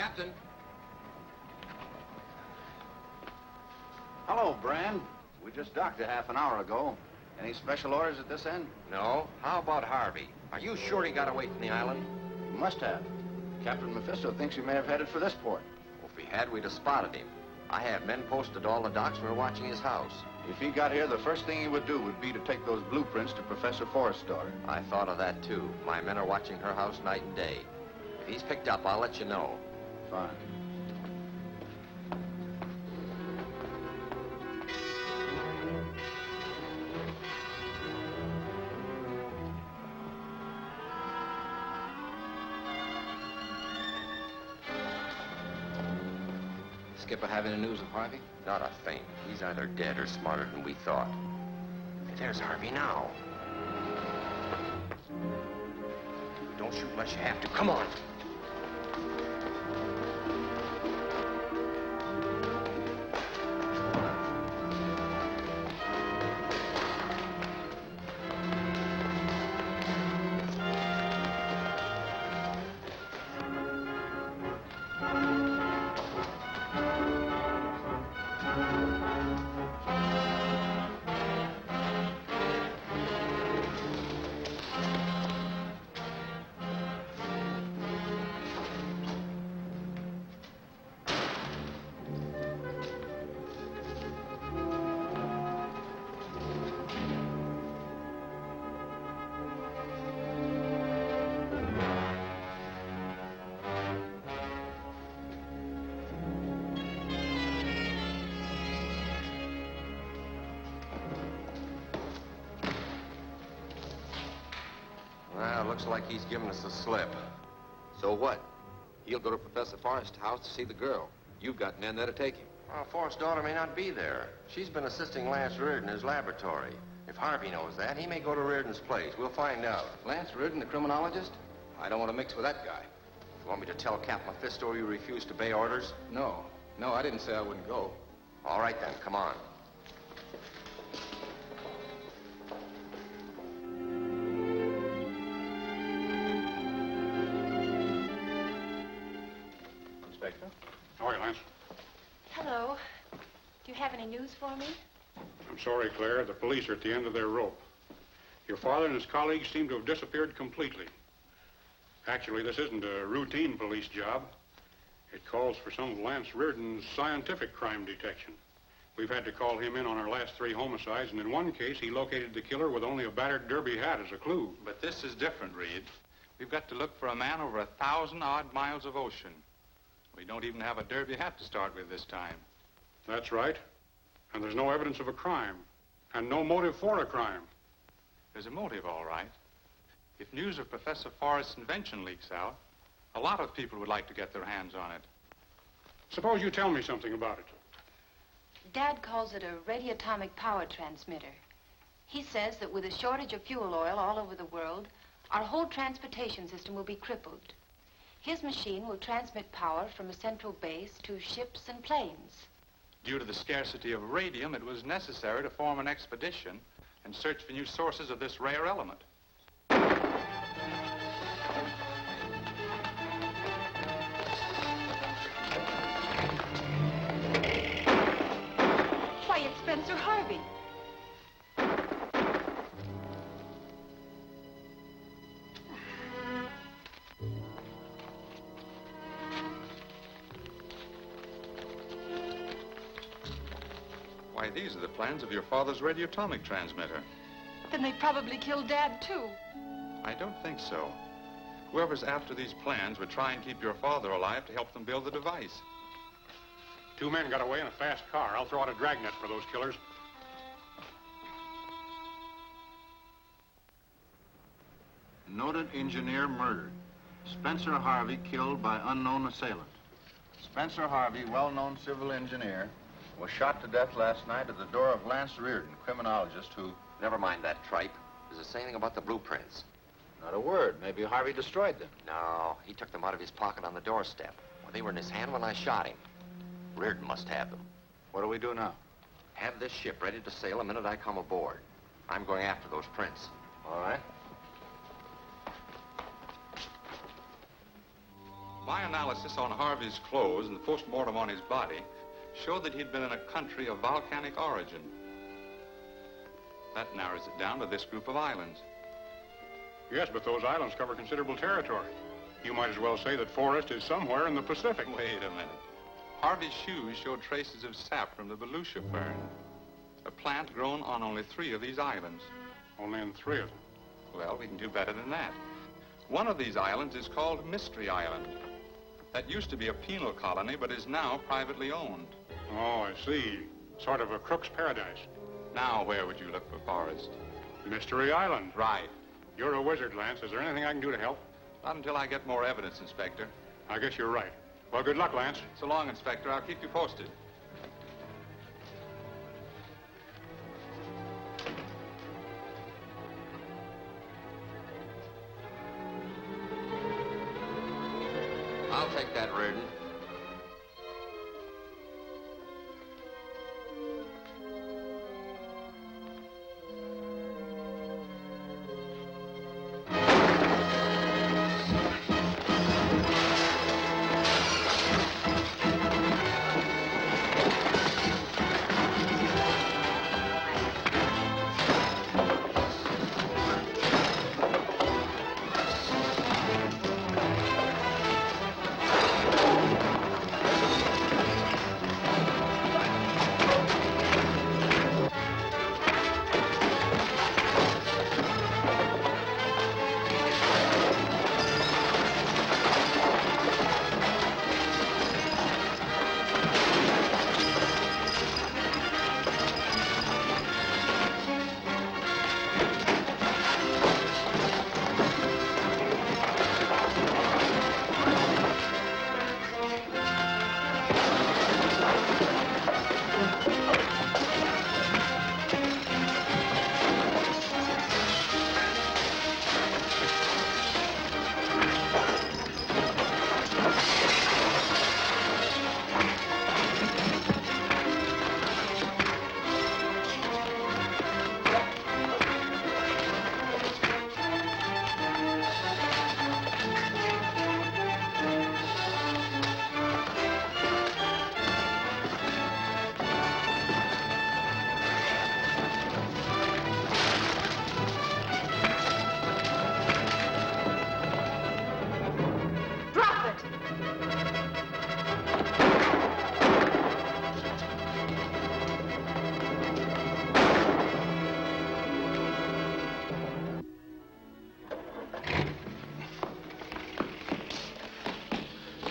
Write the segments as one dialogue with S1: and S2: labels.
S1: Captain.
S2: Hello, Brand. We just docked a half an hour ago. Any special orders at this end?
S1: No. How about Harvey? Are you sure he got away from the island?
S2: He must have. Captain Mephisto thinks he may have headed for this port.
S1: Well, if he had, we'd have spotted him. I have men posted at all the docks and we're watching his house.
S2: If he got here, the first thing he would do would be to take those blueprints to Professor Forrest's daughter.
S1: I thought of that, too. My men are watching her house night and day. If he's picked up, I'll let you know.
S2: Fine.
S3: Skipper have any news of Harvey?
S1: Not a thing. He's either dead or smarter than we thought. Hey, there's Harvey now. Don't shoot unless you have to. Come on. Well, looks like he's giving us the slip.
S3: So what? He'll go to Professor Forrest's house to see the girl. You've got men there to take him.
S1: Well, Forrest's daughter may not be there. She's been assisting Lance Reardon in his laboratory. If Harvey knows that, he may go to Reardon's place. We'll find out.
S3: Lance Reardon, the criminologist? I don't want to mix with that guy.
S1: You want me to tell Captain Mephisto you refused to obey orders?
S3: No, I didn't say I wouldn't go.
S1: All right, then. Come on.
S2: Inspector?
S4: How are you, Lance?
S5: Hello. Do you have any news for me?
S4: I'm sorry, Claire. The police are at the end of their rope. Your father and his colleagues seem to have disappeared completely. Actually, this isn't a routine police job. It calls for some of Lance Reardon's scientific crime detection. We've had to call him in on our last 3 homicides, and in one case, he located the killer with only a battered derby hat as a clue.
S6: But this is different, Reed. We've got to look for a man over 1,000-odd miles of ocean. We don't even have a derby hat to start with this time.
S4: That's right. And there's no evidence of a crime, and no motive for a crime.
S6: There's a motive, all right. If news of Professor Forrest's invention leaks out, a lot of people would like to get their hands on it.
S4: Suppose you tell me something about it.
S5: Dad calls it a radioatomic power transmitter. He says that with a shortage of fuel oil all over the world, our whole transportation system will be crippled. His machine will transmit power from a central base to ships and planes.
S6: Due to the scarcity of radium, it was necessary to form an expedition and search for new sources of this rare element.
S5: Why, it's Spencer Harvey.
S6: Why, these are the plans of your father's radioatomic transmitter.
S5: Then they probably killed Dad, too.
S6: I don't think so. Whoever's after these plans would try and keep your father alive to help them build the device.
S4: 2 men got away in a fast car. I'll throw out a dragnet for those killers.
S2: Noted engineer murdered. Spencer Harvey killed by unknown assailant. Spencer Harvey, well-known civil engineer, was shot to death last night at the door of Lance Reardon, criminologist who...
S1: Never mind that tripe. Does it say anything about the blueprints?
S2: Not a word. Maybe Harvey destroyed them.
S1: No, he took them out of his pocket on the doorstep. Well, they were in his hand when I shot him. Reardon must have them.
S2: What do we do now?
S1: Have this ship ready to sail the minute I come aboard. I'm going after those prints.
S2: All right.
S6: My analysis on Harvey's clothes and the post-mortem on his body showed that he'd been in a country of volcanic origin. That narrows it down to this group of islands.
S4: Yes, but those islands cover considerable territory. You might as well say that Forrest is somewhere in the Pacific.
S6: Wait a minute. Harvey's shoes showed traces of sap from the Volusia fern, a plant grown on only 3 of these islands.
S4: Only in 3 of them.
S6: Well, we can do better than that. One of these islands is called Mystery Island. That used to be a penal colony, but is now privately owned.
S4: Oh, I see. Sort of a crook's paradise.
S6: Now, where would you look for Forrest?
S4: Mystery Island.
S6: Right.
S4: You're a wizard, Lance. Is there anything I can do to help?
S6: Not until I get more evidence, Inspector.
S4: I guess you're right. Well, good luck, Lance.
S6: So long, Inspector. I'll keep you posted.
S3: I'll take that, Reardon.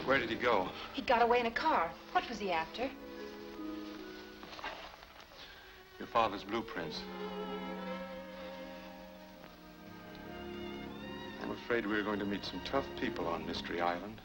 S6: Where did he go?
S5: He got away in a car. What was he after?
S6: Your father's blueprints. I'm afraid we're going to meet some tough people on Mystery Island.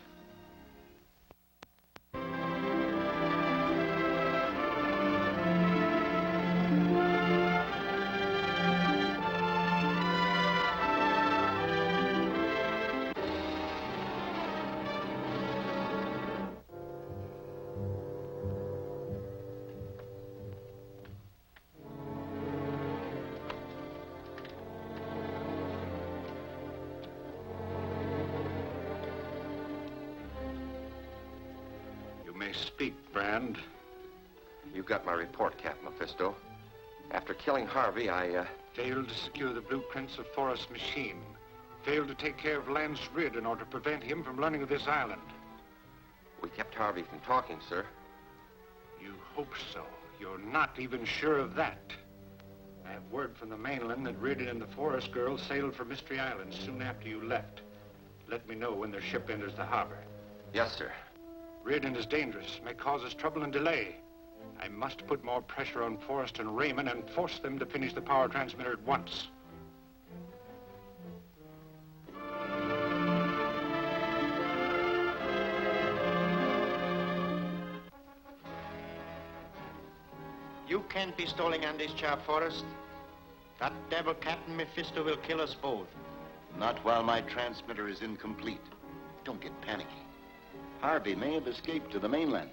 S2: Speak, Brand.
S1: You got my report, Captain Mephisto. After killing Harvey, I,
S7: Failed to secure the blueprints of Forrest's machine. Failed to take care of Lance Ridd in order to prevent him from learning of this island.
S1: We kept Harvey from talking, sir.
S7: You hope so. You're not even sure of that. I have word from the mainland that Ridd and the Forrest girl sailed for Mystery Island soon after you left. Let me know when their ship enters the harbor.
S1: Yes, sir.
S7: Riordan is dangerous, may cause us trouble and delay. I must put more pressure on Forrest and Raymond and force them to finish the power transmitter at once.
S8: You can't be stalling Andy's job, Forrest. That devil Captain Mephisto will kill us both.
S2: Not while my transmitter is incomplete. Don't get panicky. Harvey may have escaped to the mainland.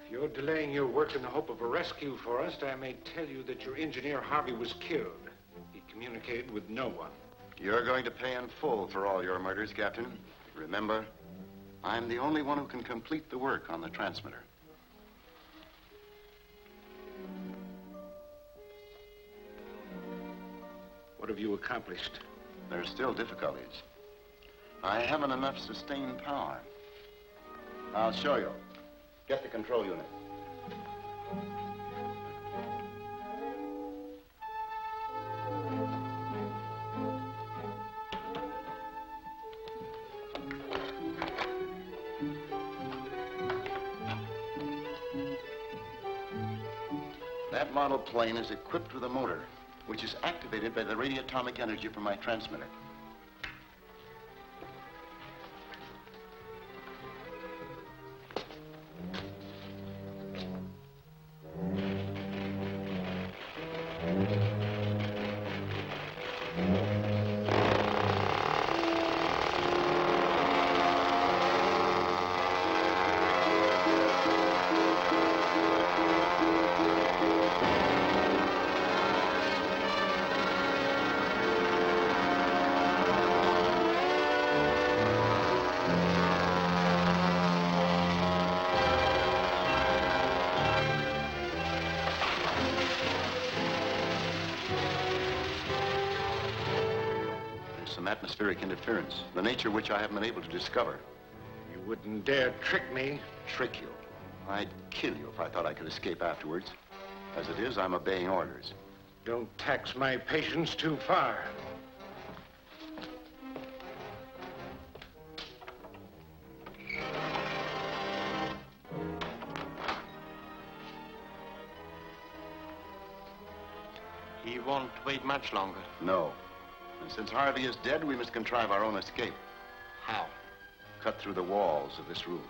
S7: If you're you're delaying your work in the hope of a rescue, Forrest, I may tell you that your engineer, Harvey, was killed. He communicated with no one.
S9: You're going to pay in full for all your murders, Captain. Remember, I'm the only one who can complete the work on the transmitter.
S7: What have you accomplished?
S9: There's still difficulties. I haven't enough sustained power. I'll show you. Get the control unit. That model plane is equipped with a motor, which is activated by the radioatomic energy from my transmitter. Some atmospheric interference, the nature of which I haven't been able to discover.
S7: You wouldn't dare trick me.
S9: Trick you? I'd kill you if I thought I could escape afterwards. As it is, I'm obeying orders.
S7: Don't tax my patience too far.
S8: He won't wait much longer.
S9: No. And since Harvey is dead, we must contrive our own escape.
S8: How?
S9: Cut through the walls of this room.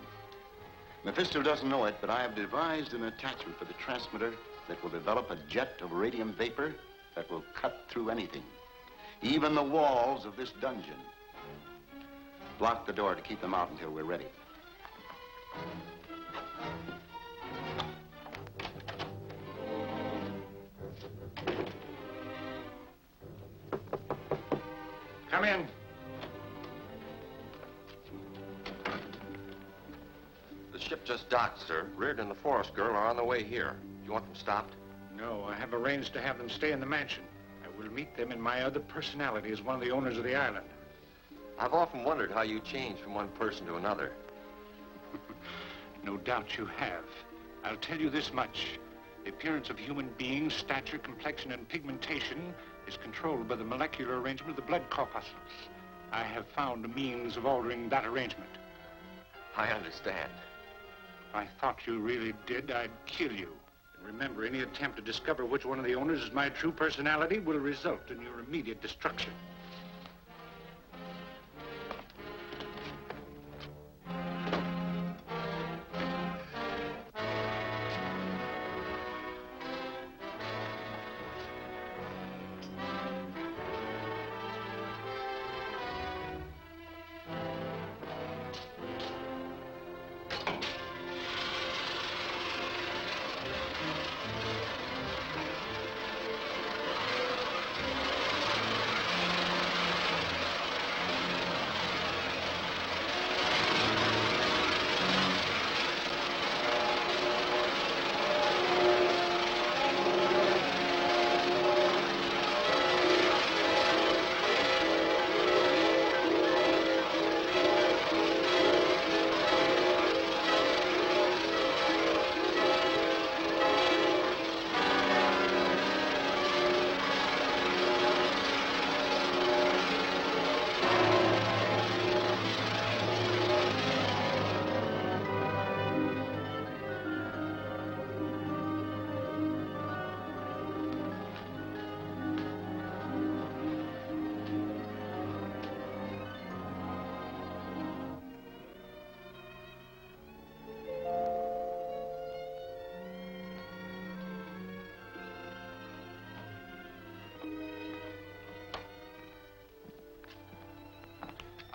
S9: Mephisto doesn't know it, but I have devised an attachment for the transmitter that will develop a jet of radium vapor that will cut through anything, even the walls of this dungeon. Block the door to keep them out until we're ready.
S7: Come in.
S1: The ship just docked, sir. Reardon and the Forrest girl are on the way here. Do you want them stopped?
S7: No, I have arranged to have them stay in the mansion. I will meet them in my other personality as one of the owners of the island.
S1: I've often wondered how you change from one person to another.
S7: No doubt you have. I'll tell you this much. The appearance of human beings, stature, complexion, and pigmentation is controlled by the molecular arrangement of the blood corpuscles. I have found a means of altering that arrangement.
S1: I understand.
S7: If I thought you really did, I'd kill you. And remember, any attempt to discover which one of the owners is my true personality will result in your immediate destruction.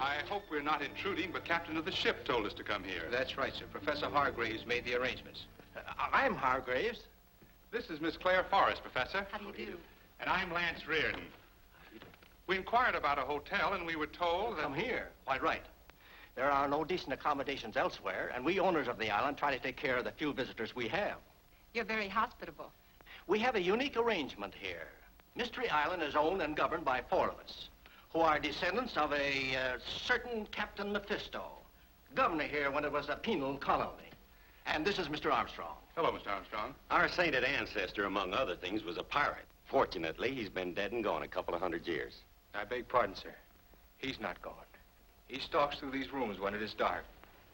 S6: I hope we're not intruding, but captain of the ship told us to come here.
S8: That's right, sir. Professor Hargraves made the arrangements. I'm Hargraves.
S6: This is Miss Claire Forrest, Professor.
S5: How do you do?
S7: And I'm Lance Reardon.
S6: We inquired about a hotel, and we were told that...
S8: Come here. Quite right. There are no decent accommodations elsewhere, and we owners of the island try to take care of the few visitors we have.
S5: You're very hospitable.
S8: We have a unique arrangement here. Mystery Island is owned and governed by 4 of us, who are descendants of a certain Captain Mephisto, governor here when it was a penal colony. And this is Mr. Armstrong.
S6: Hello, Mr. Armstrong.
S10: Our sainted ancestor, among other things, was a pirate. Fortunately, he's been dead and gone a couple of 100 years.
S7: I beg pardon, sir. He's not gone. He stalks through these rooms when it is dark,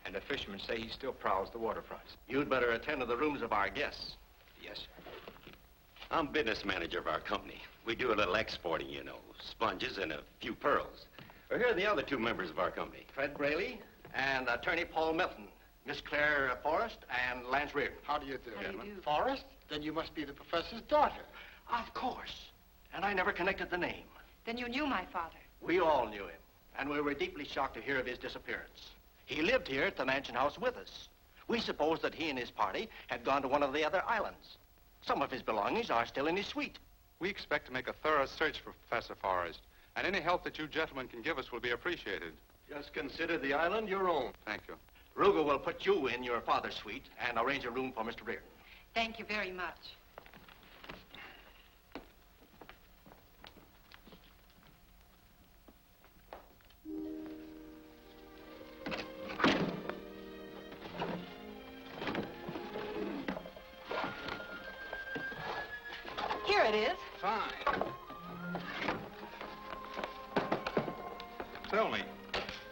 S7: and the fishermen say he still prowls the waterfronts.
S8: You'd better attend to the rooms of our guests.
S7: Yes, sir.
S10: I'm business manager of our company. We do a little exporting, you know, sponges and a few pearls. Well, here are the other 2 members of our company.
S8: Fred Braley and attorney Paul Milton, Miss Claire Forrest and Lance Reardon.
S11: How do you do,
S5: How do you
S11: gentlemen?
S5: do?
S11: Forrest? Then you must be the professor's daughter.
S8: Of course. And I never connected the name.
S5: Then you knew my father.
S8: We all knew him, and we were deeply shocked to hear of his disappearance. He lived here at the mansion house with us. We supposed that he and his party had gone to one of the other islands. Some of his belongings are still in his suite.
S6: We expect to make a thorough search for Professor Forrest, and any help that you gentlemen can give us will be appreciated.
S8: Just consider the island your own.
S6: Thank you.
S8: Ruger will put you in your father's suite and arrange a room for Mr. Reardon.
S5: Thank you very much. Here it is.
S6: Fine. Tell me,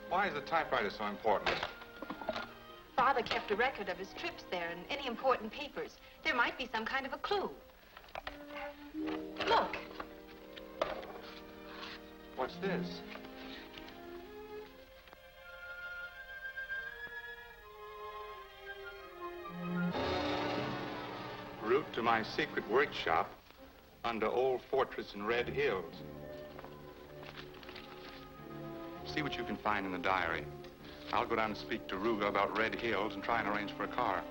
S6: why is the typewriter so important?
S5: Father kept a record of his trips there and any important papers. There might be some kind of a clue. Look.
S6: What's this? Route to my secret workshop under Old Fortress in Red Hills. See what you can find in the diary. I'll go down and speak to Ruga about Red Hills and try and arrange for a car.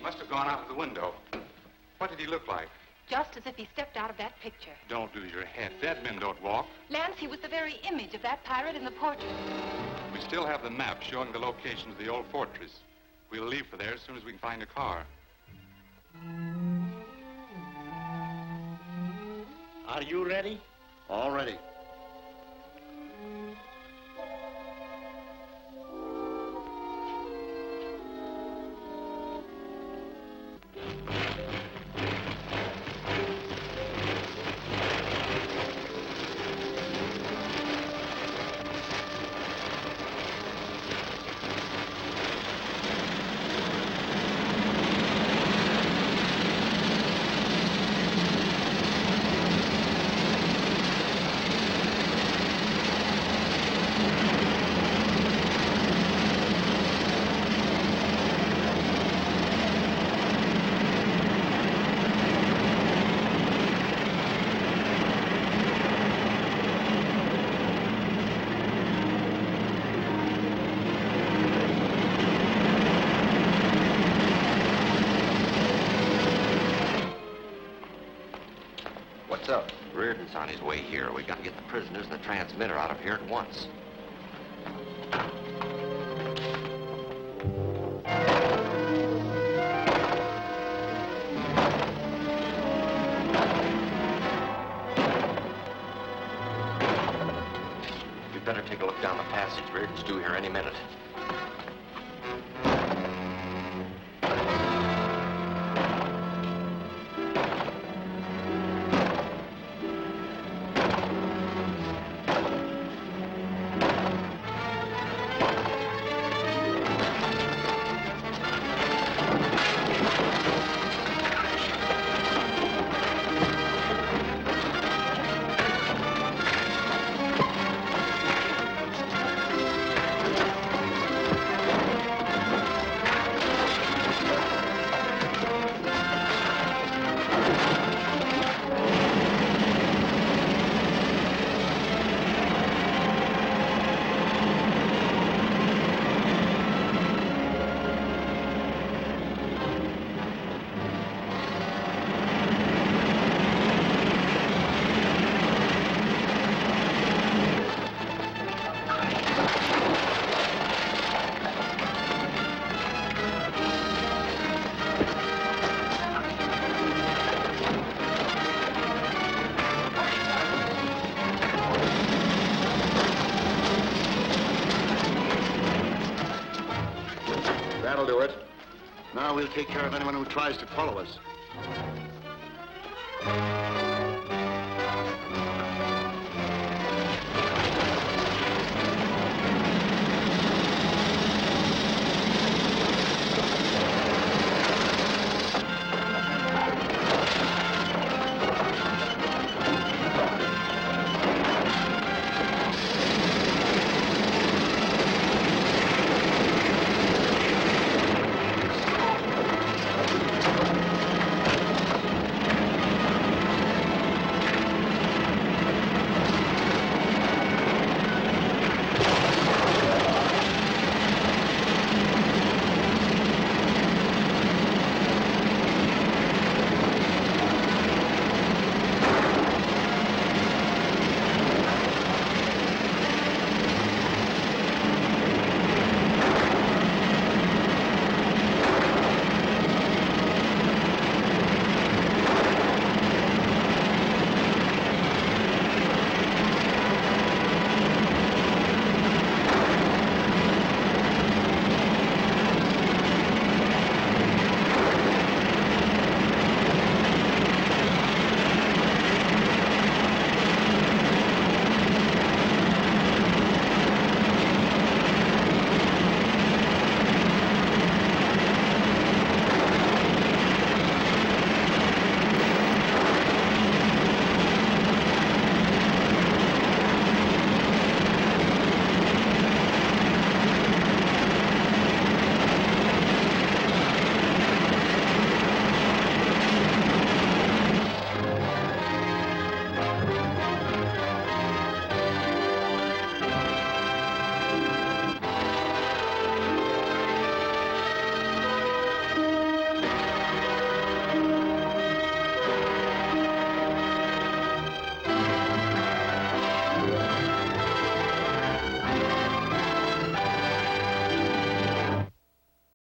S6: Must have gone out of the window. What did he look like?
S5: Just as if he stepped out of that picture.
S6: Don't lose your head. Dead men don't walk.
S5: Lance, he was the very image of that pirate in the portrait.
S6: We still have the map showing the location of the old fortress. We'll leave for there as soon as we can find a car.
S8: Are you ready?
S9: All ready.
S1: What's up? Reardon's on his way here. We got to get the prisoners and the transmitter out of here at once. better take a look down the passage. Reardon's due here any minute.
S9: That'll do it. Now we'll take care of anyone who tries to follow us.